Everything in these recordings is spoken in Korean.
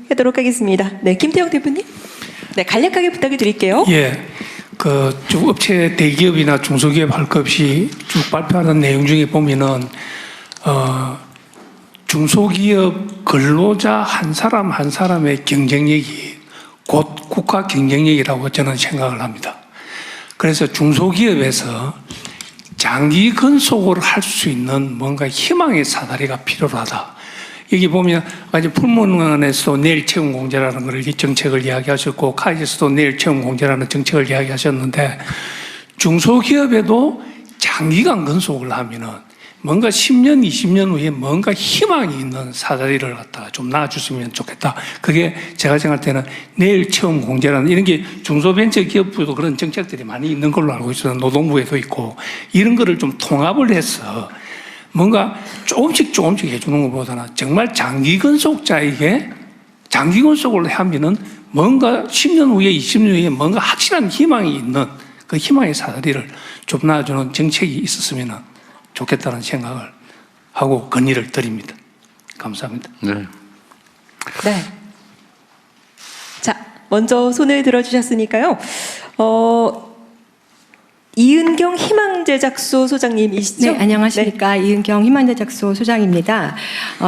하도록 하겠습니다. 네, 김태형 대표님. 네, 간략하게 부탁을 드릴게요. 예, 그 업체 대기업이나 중소기업 할 것 없이 쭉 발표하는 내용 중에 보면은 중소기업 근로자 한 사람 한 사람의 경쟁력이 곧 국가 경쟁력이라고 저는 생각을 합니다. 그래서 중소기업에서 장기 근속을 할 수 있는 뭔가 희망의 사다리가 필요하다. 여기 보면 아주 풀문원에서도 내일 채용 공제라는 걸 정책을 이야기하셨고 카이에서도 내일 채용 공제라는 정책을 이야기하셨는데 중소기업에도 장기간 근속을 하면은 뭔가 10년, 20년 후에 뭔가 희망이 있는 사다리를 갖다가 좀 놔주시면 좋겠다. 그게 제가 생각할 때는 내일 채용 공제라는 이런 게 중소벤처기업부도 그런 정책들이 많이 있는 걸로 알고 있어요. 노동부에도 있고 이런 거를 좀 통합을 해서 뭔가 조금씩 해주는 것보다는 정말 장기 근속자에게 장기 근속을 하면은 뭔가 10년 후에 20년 후에 뭔가 확실한 희망이 있는 그 희망의 사다리를 좀 놔주는 정책이 있었으면 좋겠다는 생각을 하고 건의를 드립니다. 감사합니다. 네. 네. 자, 먼저 손을 들어주셨으니까요. 이은경 희망제작소 소장님이시죠? 네, 안녕하십니까. 네. 이은경 희망제작소 소장입니다.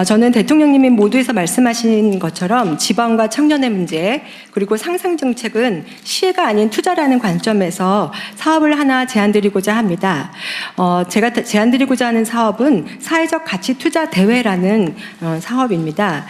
저는 대통령님이 모두에서 말씀하신 것처럼 지방과 청년의 문제 그리고 상생정책은 시혜가 아닌 투자라는 관점에서 사업을 하나 제안드리고자 합니다. 제가 제안드리고자 하는 사업은 사회적 가치 투자 대회라는 사업입니다.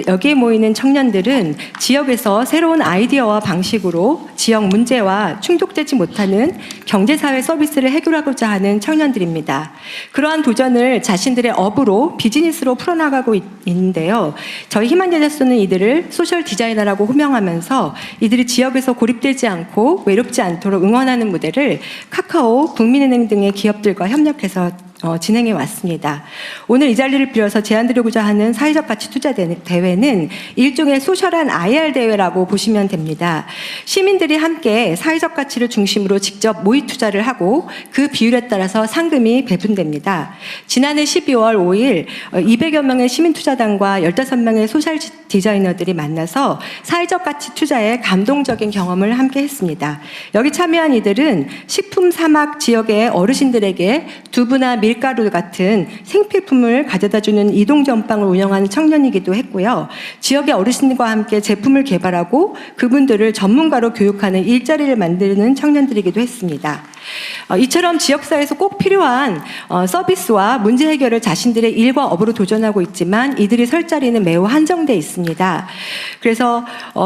여기에 모이는 청년들은 지역에서 새로운 아이디어와 방식으로 지역 문제와 충족되지 못하는 경제사회 서비스를 해결하고자 하는 청년들입니다. 그러한 도전을 자신들의 업으로 비즈니스로 풀어나가고 있는데요. 저희 희망제작소는 이들을 소셜 디자이너라고 호명하면서 이들이 지역에서 고립되지 않고 외롭지 않도록 응원하는 무대를 카카오, 국민은행 등의 기업들과 협력해서 진행해 왔습니다. 오늘 이 자리를 빌어서 제안드리고자 하는 사회적 가치 투자 대회는 일종의 소셜한 IR 대회라고 보시면 됩니다. 시민들이 함께 사회적 가치를 중심으로 직접 모의 투자를 하고 그 비율에 따라서 상금이 배분됩니다. 지난해 12월 5일 200여 명의 시민투자단과 15명의 소셜 디자이너들이 만나서 사회적 가치 투자에 감동적인 경험을 함께 했습니다. 여기 참여한 이들은 식품 사막 지역의 어르신들에게 두부나 밀가루 같은 생필품을 가져다주는 이동전방을 운영하는 청년이기도 했고요. 지역의 어르신들과 함께 제품을 개발하고 그분들을 전문가로 교육하는 일자리를 만드는 청년들이기도 했습니다. 이처럼 지역사회에서 꼭 필요한 서비스와 문제 해결을 자신들의 일과 업으로 도전하고 있지만 이들이 설 자리는 매우 한정되어 있습니다. 그래서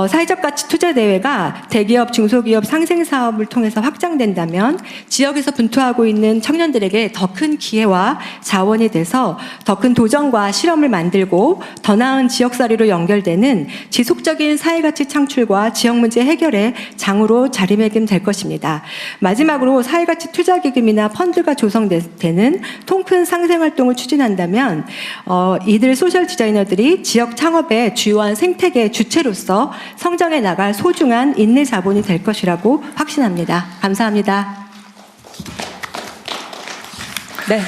사회적 가치 투자 대회가 대기업, 중소기업 상생사업을 통해서 확장된다면 지역에서 분투하고 있는 청년들에게 더 큰 기회와 자원이 돼서 더 큰 도전과 실험을 만들고 더 나은 지역사회로 연결되는 지속적인 사회가치 창출과 지역 문제 해결의 장으로 자리매김될 것입니다. 마지막으로 사회가치 투자기금이나 펀드가 조성되는 통큰 상생활동을 추진한다면 이들 소셜 디자이너들이 지역 창업의 주요한 생태계 주체로서 성장해 나갈 소중한 인내 자본이 될 것이라고 확신합니다. 감사합니다. 네.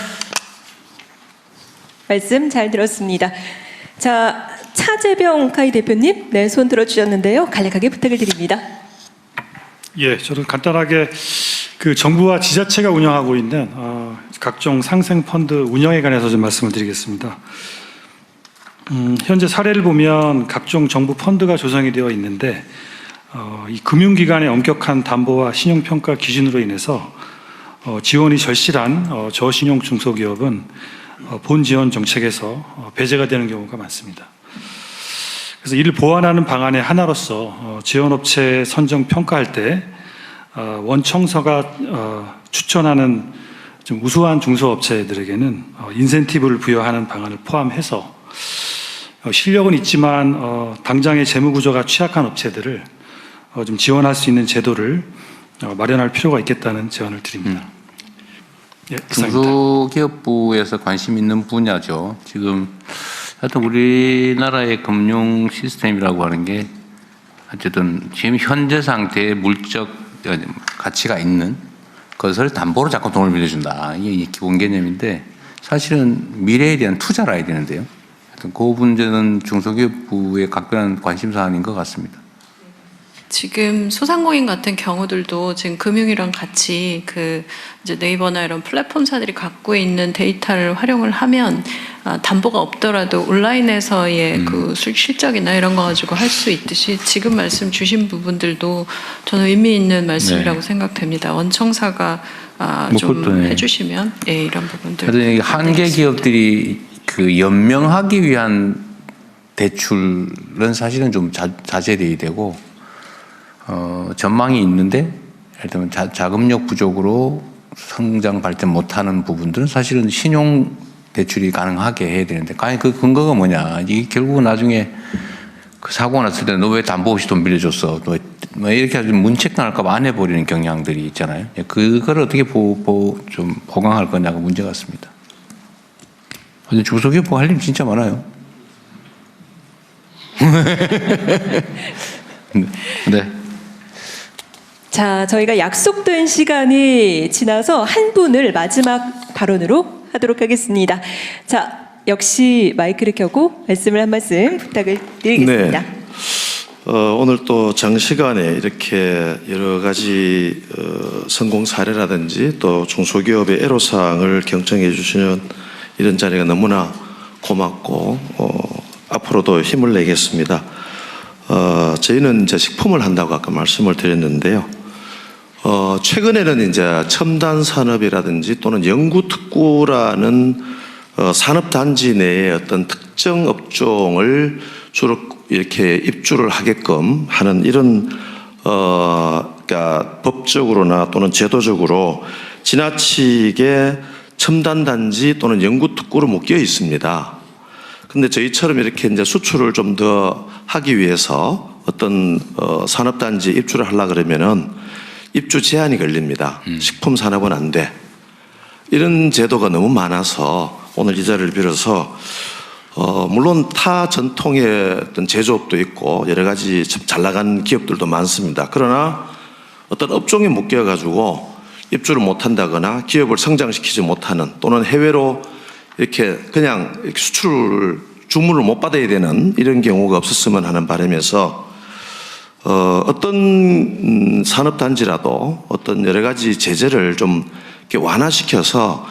말씀 잘 들었습니다. 자, 차재병 카이 대표님, 네, 손 들어주셨는데요. 간략하게 부탁을 드립니다. 예, 저는 간단하게 그 정부와 지자체가 운영하고 있는 각종 상생 펀드 운영에 관해서 좀 말씀을 드리겠습니다. 현재 사례를 보면 각종 정부 펀드가 조성이 되어 있는데 이 금융기관의 엄격한 담보와 신용평가 기준으로 인해서 지원이 절실한 저신용 중소기업은 본 지원 정책에서 배제가 되는 경우가 많습니다. 그래서 이를 보완하는 방안의 하나로서 지원업체 선정 평가할 때 원청서가 추천하는 좀 우수한 중소업체들에게는 인센티브를 부여하는 방안을 포함해서 실력은 있지만 당장의 재무구조가 취약한 업체들을 좀 지원할 수 있는 제도를 마련할 필요가 있겠다는 제안을 드립니다. 예, 중소기업부에서 관심 있는 분야죠. 지금 하여튼 우리나라의 금융 시스템이라고 하는 게 어쨌든 지금 현재 상태의 물적 가치가 있는 것을 담보로 자꾸 돈을 빌려준다. 이게 기본 개념인데 사실은 미래에 대한 투자를 해야 되는데요. 하여튼 그 문제는 중소기업부의 각별한 관심 사안인 것 같습니다. 지금 소상공인 같은 경우들도 지금 금융이랑 같이 그 이제 네이버나 이런 플랫폼사들이 갖고 있는 데이터를 활용을 하면 담보가 없더라도 온라인에서의 그 실적이나 이런 거 가지고 할 수 있듯이 지금 말씀 주신 부분들도 저는 의미 있는 말씀이라고 생각됩니다. 원청사가 좀 그것도, 네. 해주시면 예, 이런 부분들. 하여튼 한계 기업들이 그 연명하기 위한 대출은 사실은 좀 자제돼야 되고 전망이 있는데 예를 들면 자금력 부족으로 성장 발전 못하는 부분들은 사실은 신용 대출이 가능하게 해야 되는데 과연 그 근거가 뭐냐? 이게 결국은 나중에 그 사고가 났을 때 너 왜 담보 없이 돈 빌려줬어? 뭐 이렇게 아주 문책당할까 봐 안 해버리는 경향들이 있잖아요. 그걸 어떻게 좀 보강할 거냐가 문제 같습니다. 근데 중소기업 할 일 진짜 많아요. 네. 자, 저희가 약속된 시간이 지나서 한 분을 마지막 발언으로 하도록 하겠습니다. 자, 역시 마이크를 켜고 말씀을 한 말씀 부탁을 드리겠습니다. 네. 오늘 또 장시간에 이렇게 여러 가지 성공 사례라든지 또 중소기업의 애로사항을 경청해 주시는 이런 자리가 너무나 고맙고 앞으로도 힘을 내겠습니다. 저희는 이제 식품을 한다고 아까 말씀을 드렸는데요. 최근에는 이제 첨단 산업이라든지 또는 연구특구라는 산업단지 내에 어떤 특정 업종을 주로 이렇게 입주를 하게끔 하는 이런 그러니까 법적으로나 또는 제도적으로 지나치게 첨단단지 또는 연구특구로 묶여 있습니다. 근데 저희처럼 이렇게 이제 수출을 좀 더 하기 위해서 어떤 산업단지 입주를 하려고 그러면은 입주 제한이 걸립니다. 식품 산업은 안 돼. 이런 제도가 너무 많아서 오늘 이 자리를 빌어서 물론 타 전통의 어떤 제조업도 있고 여러 가지 잘 나가는 기업들도 많습니다. 그러나 어떤 업종에 묶여가지고 입주를 못한다거나 기업을 성장시키지 못하는 또는 해외로 이렇게 그냥 수출 주문을 못 받아야 되는 이런 경우가 없었으면 하는 바람에서 어떤 산업단지라도 어떤 여러 가지 제재를 좀 이렇게 완화시켜서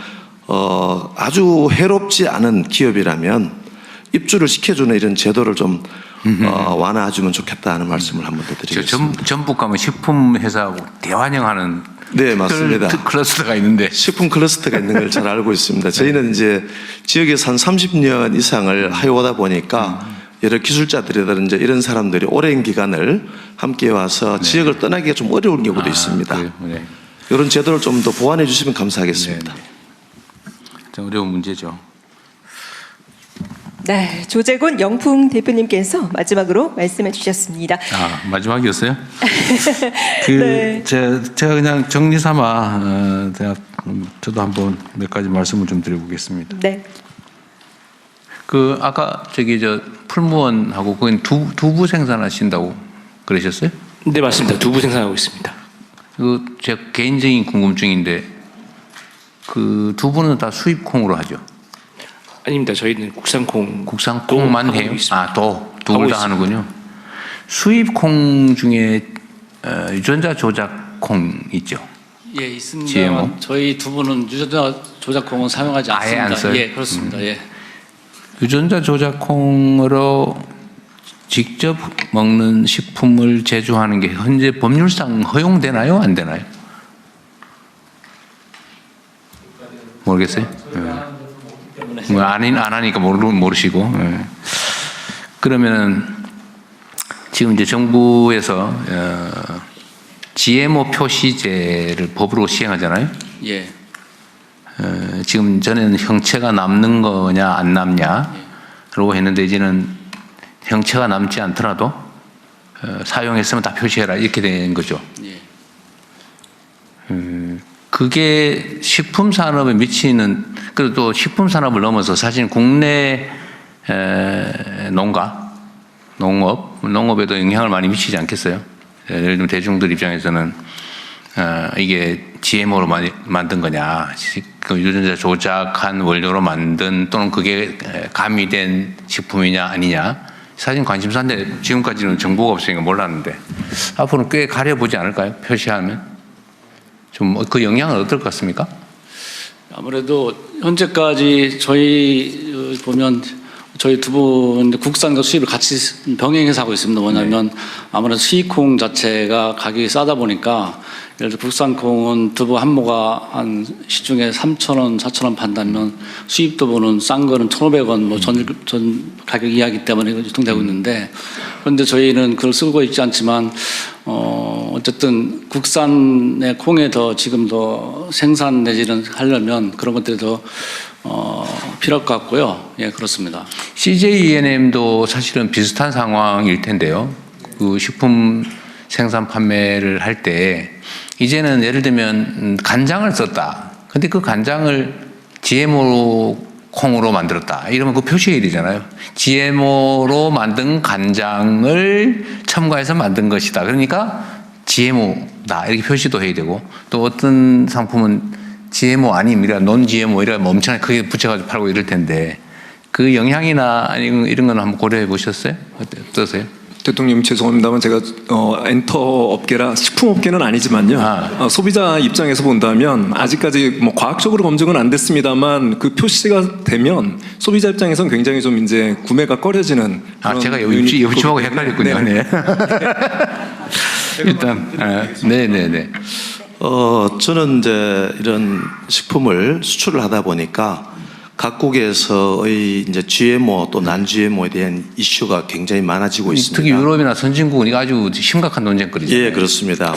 아주 해롭지 않은 기업이라면 입주를 시켜주는 이런 제도를 좀 완화해주면 좋겠다는 말씀을 한번 더 드리겠습니다. 전북 가면 식품 회사하고 대환영하는 네, 맞습니다. 클러스터가 있는데 식품 클러스터가 있는 걸 잘 알고 있습니다. 저희는 이제 지역에서 한 30년 이상을 해오다 보니까 여러 기술자들이라든지 이런 사람들이 오랜 기간을 함께 와서 지역을 떠나기가 좀 어려운 경우도 있습니다. 네. 이런 제도를 좀 더 보완해 주시면 감사하겠습니다. 좀 어려운 문제죠. 네, 조재곤 영풍 대표님께서 마지막으로 말씀해 주셨습니다. 마지막이었어요? 네. 제가 그냥 정리 삼아 저도 한번 몇 가지 말씀을 좀 드려보겠습니다. 네. 아까 풀무원하고 그건 두부 생산하신다고 그러셨어요? 네, 맞습니다. 두부 생산하고 있습니다. 제 개인적인 궁금증인데 그 두부는 다 수입콩으로 하죠? 아닙니다. 저희는 국산콩만 해요? 있습니다. 두부 다 하는군요. 수입콩 중에 유전자 조작 콩 있죠? 예, 있습니다. GMO? 저희 두부는 유전자 조작콩은 사용하지 않습니다. 아예 안 써요? 예, 그렇습니다. 예. 유전자 조작 콩으로 직접 먹는 식품을 제조하는 게 현재 법률상 허용되나요? 안 되나요? 모르겠어요? 안 하니까 모르시고. 그러면은 지금 이제 정부에서 GMO 표시제를 법으로 시행하잖아요. 예. 지금 전에는 형체가 남는 거냐 안 남냐라고 했는데 이제는 형체가 남지 않더라도 사용했으면 다 표시해라 이렇게 된 거죠. 예. 그게 식품 산업에 미치는, 그래도 식품 산업을 넘어서 사실 국내 농업에도 영향을 많이 미치지 않겠어요? 예를 들면 대중들 입장에서는 이게 GMO로 만든 거냐, 그 유전자 조작한 원료로 만든 또는 그게 가미된 식품이냐 아니냐 사실 관심사인데 지금까지는 정보가 없으니까 몰랐는데 앞으로는 꽤 가려보지 않을까요? 표시하면 좀 그 영향은 어떨 것 같습니까? 아무래도 현재까지 저희 보면 저희 두 분 국산과 수입을 같이 병행해서 하고 있습니다. 뭐냐면 아무래도 수입콩 자체가 가격이 싸다 보니까 예를 들어 국산 콩은 두부 한 모가 한 시중에 3,000원, 4,000원 판다면 수입 두부는 싼 거는 1,500원 뭐 전 가격 이하기 때문에 유통되고 있는데 그런데 저희는 그걸 쓰고 있지 않지만 어쨌든 국산의 콩에 더 지금 더 생산 내지는 하려면 그런 것들이 더 필요할 것 같고요. 예, 그렇습니다. CJ ENM도 사실은 비슷한 상황일 텐데요. 그 식품 생산 판매를 할 때 이제는 예를 들면 간장을 썼다. 근데 그 간장을 GMO 콩으로 만들었다. 이러면 그 표시해야 되잖아요. GMO로 만든 간장을 첨가해서 만든 것이다. 그러니까 GMO다. 이렇게 표시도 해야 되고 또 어떤 상품은 GMO 아닙니다. 논 GMO 이라 엄청나게 크게 붙여가지고 팔고 이럴 텐데 그 영향이나 아니면 이런 건 한번 고려해 보셨어요? 어떠세요? 대통령 죄송합니다만 제가 엔터 업계라 식품 업계는 아니지만요. 소비자 입장에서 본다면 아직까지 뭐 과학적으로 검증은 안 됐습니다만 그 표시가 되면 소비자 입장에서는 굉장히 좀 이제 구매가 꺼려지는. 제가 여비치하고 헷갈렸군요. 네. 일단 네네네. 저는 이제 이런 식품을 수출을 하다 보니까 각국에서의 이제 GMO 또 난 GMO에 대한 이슈가 굉장히 많아지고 있습니다. 특히 유럽이나 선진국은 이거 아주 심각한 논쟁거리죠. 예, 그렇습니다.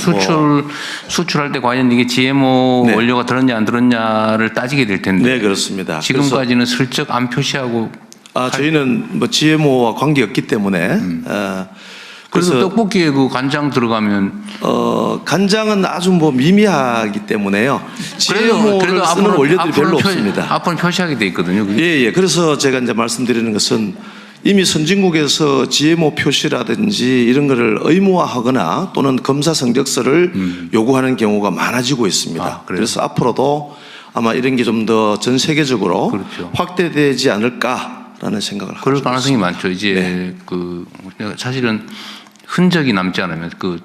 수출할 때 과연 이게 GMO 네. 원료가 들었냐 안 들었냐를 따지게 될 텐데. 네, 그렇습니다. 지금까지는 슬쩍 안 표시하고. 저희는 뭐 GMO와 관계없기 때문에. 그래서 떡볶이에 그 간장 들어가면. 간장은 아주 뭐 미미하기 때문에요. GMO를 쓰는 원료들이 별로 없습니다. 앞으로는 표시하게 돼 있거든요. 예. 그래서 제가 이제 말씀드리는 것은 이미 선진국에서 GMO 표시라든지 이런 거를 의무화하거나 또는 검사 성적서를 요구하는 경우가 많아지고 있습니다. 그래서 앞으로도 아마 이런 게 좀 더 전 세계적으로 그렇죠. 확대되지 않을까라는 생각을 하고 그럴 가능성이 있습니다. 많죠. 이제 네. 그 사실은 흔적이 남지 않으면 그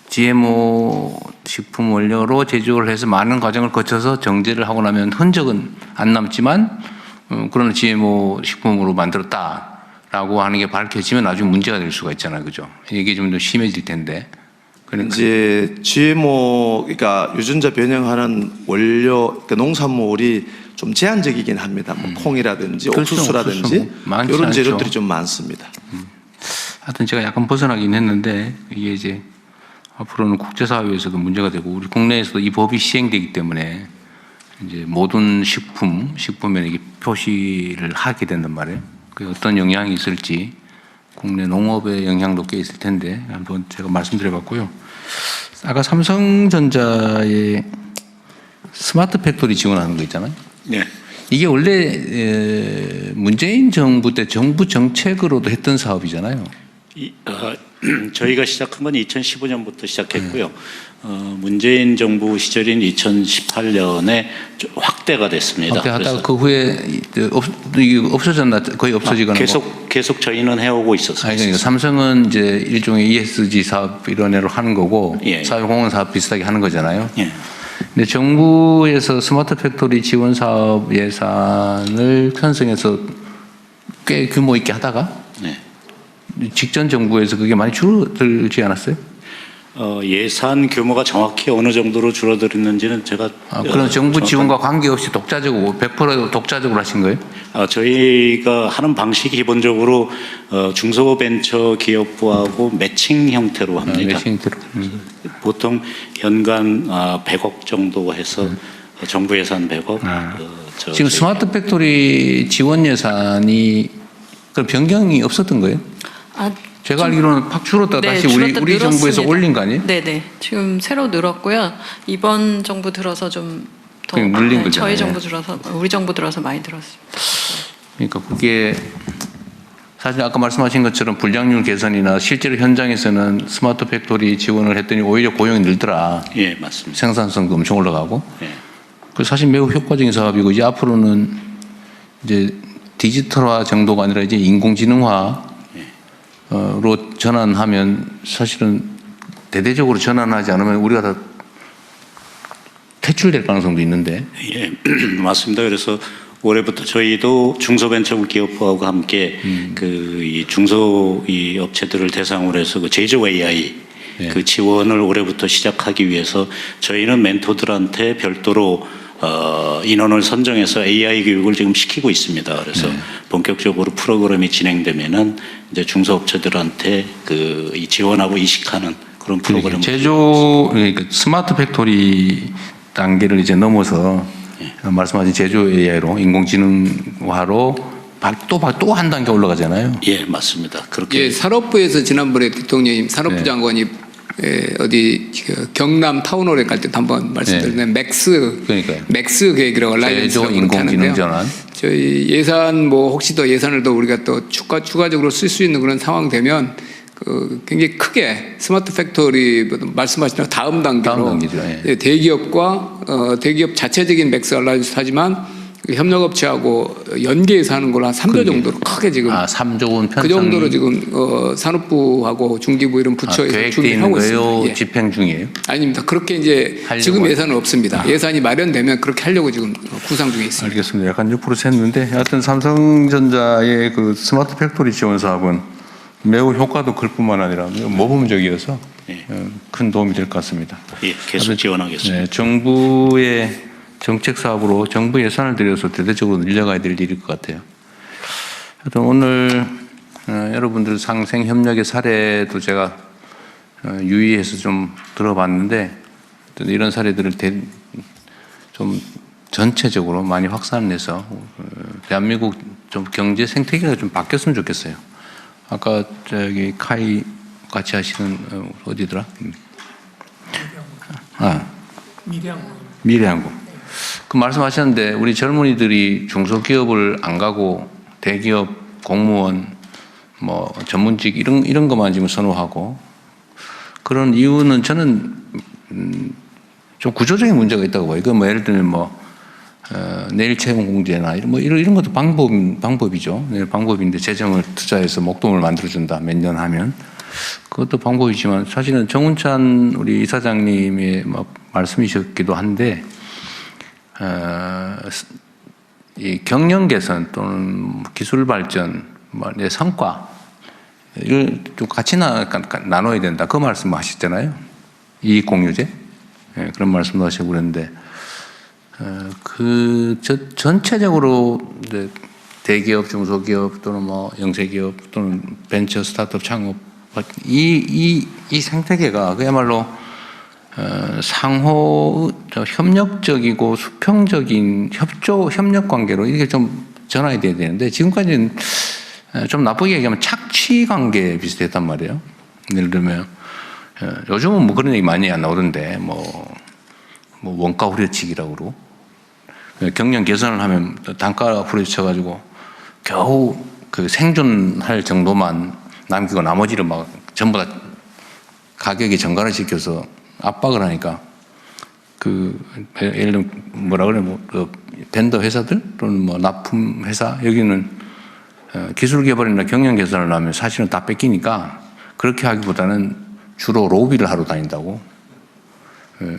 GMO 식품 원료로 제조를 해서 많은 과정을 거쳐서 정제를 하고 나면 흔적은 안 남지만 그런 GMO 식품으로 만들었다라고 하는 게 밝혀지면 나중에 문제가 될 수가 있잖아요, 그죠? 이게 좀 더 심해질 텐데. 그러니까 이제 GMO 그러니까 유전자 변형하는 원료 그러니까 농산물이 좀 제한적이긴 합니다. 뭐 콩이라든지 그렇죠. 옥수수라든지 많지 이런 않죠. 재료들이 좀 많습니다. 하여튼 제가 약간 벗어나긴 했는데 이게 이제 앞으로는 국제사회에서도 문제가 되고 우리 국내에서도 이 법이 시행되기 때문에 이제 모든 식품에 이게 표시를 하게 된단 말이에요. 그 어떤 영향이 있을지 국내 농업의 영향도 꽤 있을 텐데 한번 제가 말씀드려봤고요. 아까 삼성전자의 스마트 팩토리 지원하는 거 있잖아요. 네. 이게 원래 문재인 정부 때 정부 정책으로도 했던 사업이잖아요. 저희가 시작한 건 2015년부터 시작했고요. 문재인 정부 시절인 2018년에 확대가 됐습니다. 확대하다가 그 후에 이게 없어졌나 거의 없어지거나 계속 저희는 해오고 있었습니다. 그러니까 삼성은 이제 일종의 ESG 사업 일환으로 하는 거고 예. 사회공헌 사업 비슷하게 하는 거잖아요. 예. 근데 정부에서 스마트 팩토리 지원 사업 예산을 편성해서 꽤 규모 있게 하다가 네. 직전 정부에서 그게 많이 줄어들지 않았어요? 예산 규모가 정확히 어느 정도로 줄어들었는지는 제가 그럼 정부 지원과 관계없이 독자적으로 100% 독자적으로 하신 거예요? 저희가 하는 방식이 기본적으로 중소벤처기업부하고 매칭 형태로 합니다. 매칭 형태로. 보통 연간 100억 정도 해서 정부 예산 100억. 지금 스마트 팩토리 지원 예산이 그 변경이 없었던 거예요? 제가 알기로는 팍 줄었다 다시 우리 정부에서 올린 거 아니에요? 네네. 지금 새로 늘었고요. 이번 정부 들어서 좀 더 물린 거잖아요. 저희 정부 들어서 우리 정부 들어서 많이 들었습니다. 그러니까 그게 사실 아까 말씀하신 것처럼 불량률 개선이나 실제로 현장에서는 스마트 팩토리 지원을 했더니 오히려 고용이 늘더라. 예, 맞습니다. 생산성도 엄청 올라가고. 예. 그 사실 매우 효과적인 사업이고 이제 앞으로는 이제 디지털화 정도가 아니라 이제 인공지능화로 전환하면 사실은 대대적으로 전환하지 않으면 우리가 다 퇴출될 가능성도 있는데. 예, 맞습니다. 그래서 올해부터 저희도 중소벤처기업부하고 함께 이 중소 이 업체들을 대상으로 해서 그 제조 AI 그 지원을 올해부터 시작하기 위해서 저희는 멘토들한테 별도로 인원을 선정해서 AI 교육을 지금 시키고 있습니다. 그래서 본격적으로 프로그램이 진행되면은 이제 중소업체들한테 이 지원하고 이식하는 그런 프로그램. 제조 그러니까 스마트 팩토리 단계를 이제 넘어서 말씀하신 제조 AI로 인공지능화로 또 한 단계 올라가잖아요. 예, 맞습니다. 그렇게. 예, 산업부에서 지난번에 대통령님 산업부 장관이 어디 경남 타운홀에 갈 때도 한번 말씀드렸는데 맥스 계획이라고 제조 인공지능 전환. 저희 예산 혹시 더 예산을 더 우리가 또 추가적으로 쓸 수 있는 그런 상황 되면 굉장히 크게 스마트 팩토리 말씀하신 다음 단계로 대기업과 대기업 자체적인 맥스 알라이언스 하지만 협력업체하고 연계해서 하는 걸로 한 3조 정도로 크게 지금 3조 원 편성. 그 정도로 지금 산업부하고 중기부 이런 부처에서 준비하고 있습니다. 집행 중이에요? 아닙니다. 그렇게 이제 지금 예산은 없습니다. 예산이 마련되면 그렇게 하려고 지금 구상 중에 있습니다. 알겠습니다. 약간 6% 샜는데 하여튼 삼성전자의 그 스마트 팩토리 지원 사업은 매우 효과도 클 뿐만 아니라 모범적이어서 큰 도움이 될 것 같습니다. 예, 계속 지원하겠습니다. 네, 정부의 정책 사업으로 정부 예산을 들여서 대대적으로 늘려가야 될 일일 것 같아요. 하여튼 오늘 여러분들 상생 협력의 사례도 제가 유의해서 좀 들어봤는데 이런 사례들을 좀 전체적으로 많이 확산해서 대한민국 좀 경제 생태계가 좀 바뀌었으면 좋겠어요. 아까 저기 카이 같이 하시는 어디더라? 미래항공. 그 말씀하셨는데 우리 젊은이들이 중소기업을 안 가고 대기업, 공무원, 전문직 이런 것만 지금 선호하고 그런 이유는 저는 좀 구조적인 문제가 있다고 봐요. 이거 예를 들면 내일 채용 공제나 이런 것도 방법이죠. 네, 방법인데 재정을 투자해서 목돈을 만들어준다. 몇 년 하면 그것도 방법이지만 사실은 정운찬 우리 이사장님의 말씀이셨기도 한데. 이 경영 개선 또는 기술 발전, 내 성과 이걸 좀 같이 나눠야 된다. 그 말씀하셨잖아요. 이익 공유제 그런 말씀도 하시고 그랬는데 전체적으로 이제 대기업, 중소기업 또는 영세기업 또는 벤처 스타트업 창업 이 생태계가 그야말로 상호 협력적이고 수평적인 협력 관계로 이게 좀 전환이 돼야 되는데 지금까지는 좀 나쁘게 얘기하면 착취 관계 비슷했단 말이에요. 예를 들면 요즘은 그런 얘기 많이 안 나오던데 원가 후려치기라고 그러고 경영 개선을 하면 단가 후려쳐가지고 겨우 그 생존할 정도만 남기고 나머지를 전부 다 가격이 정가를 시켜서 압박을 하니까 예를 들면 벤더 회사들 또는 납품 회사 여기는 기술 개발이나 경영 개선을 하면 사실은 다 뺏기니까 그렇게 하기보다는 주로 로비를 하러 다닌다고.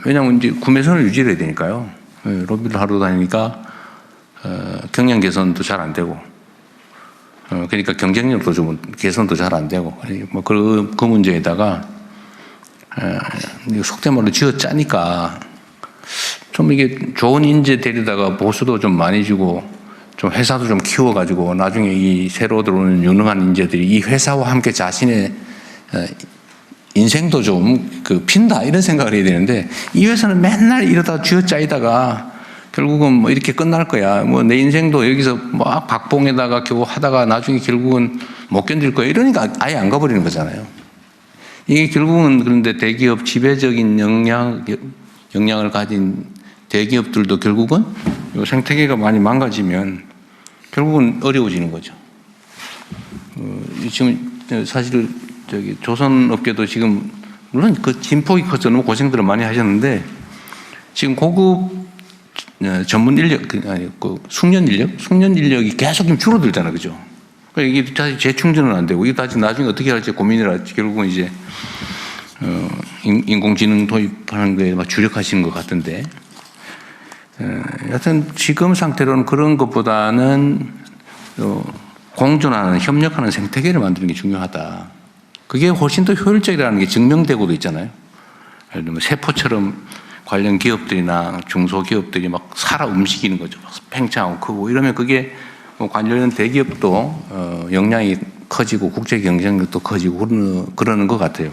왜냐하면 이제 구매선을 유지해야 되니까요. 로비를 하러 다니니까 경영 개선도 잘 안 되고. 그러니까 경쟁력도 좀 개선도 잘 안 되고. 그 문제에다가 속된 말로 쥐어짜니까 좀 이게 좋은 인재 데리다가 보수도 좀 많이 주고 좀 회사도 좀 키워가지고 나중에 이 새로 들어오는 유능한 인재들이 이 회사와 함께 자신의 인생도 좀 핀다 이런 생각을 해야 되는데 이 회사는 맨날 이러다 쥐어짜이다가 결국은 이렇게 끝날 거야. 내 인생도 여기서 박봉에다가 겨우 하다가 나중에 결국은 못 견딜 거야. 이러니까 아예 안 가버리는 거잖아요. 이게 결국은 그런데 대기업 지배적인 영향을 가진 대기업들도 결국은 이 생태계가 많이 망가지면 결국은 어려워지는 거죠. 지금 사실 조선업계도 지금 물론 그 진폭이 커서 너무 고생들을 많이 하셨는데 지금 고급 전문 인력, 숙련 인력이 계속 좀 줄어들잖아, 그죠? 그러니까 이게 다시 재충전은 안 되고, 이게 다시 나중에 어떻게 할지 고민을 할지, 결국은 이제, 인공지능 도입하는 거에 막 주력하시는 것 같은데, 여하튼 지금 상태로는 그런 것보다는 공존하는, 협력하는 생태계를 만드는 게 중요하다. 그게 훨씬 더 효율적이라는 게 증명되고도 있잖아요. 예를 들면 세포처럼 관련 기업들이나 중소기업들이 막 살아 움직이는 거죠. 막 팽창하고 크고 이러면 그게 관련 대기업도 역량이 커지고 국제 경쟁력도 커지고 그러는 것 같아요.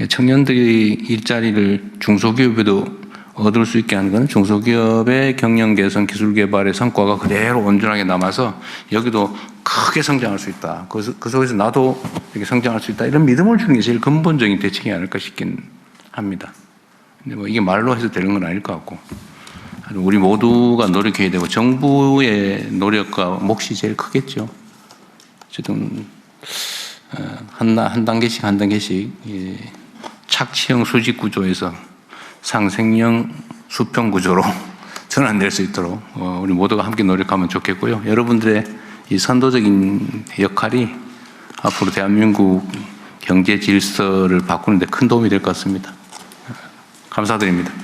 청년들이 일자리를 중소기업에도 얻을 수 있게 하는 것은 중소기업의 경영 개선, 기술 개발의 성과가 그대로 온전하게 남아서 여기도 크게 성장할 수 있다. 그 속에서 나도 이렇게 성장할 수 있다. 이런 믿음을 주는 게 제일 근본적인 대책이 아닐까 싶긴 합니다. 근데 뭐 이게 말로 해서 되는 건 아닐 것 같고, 우리 모두가 노력해야 되고 정부의 노력과 몫이 제일 크겠죠. 어쨌든 한 단계씩 착취형 수직 구조에서 상생형 수평 구조로 전환될 수 있도록 우리 모두가 함께 노력하면 좋겠고요. 여러분들의 이 선도적인 역할이 앞으로 대한민국 경제 질서를 바꾸는 데 큰 도움이 될 것 같습니다. 감사드립니다.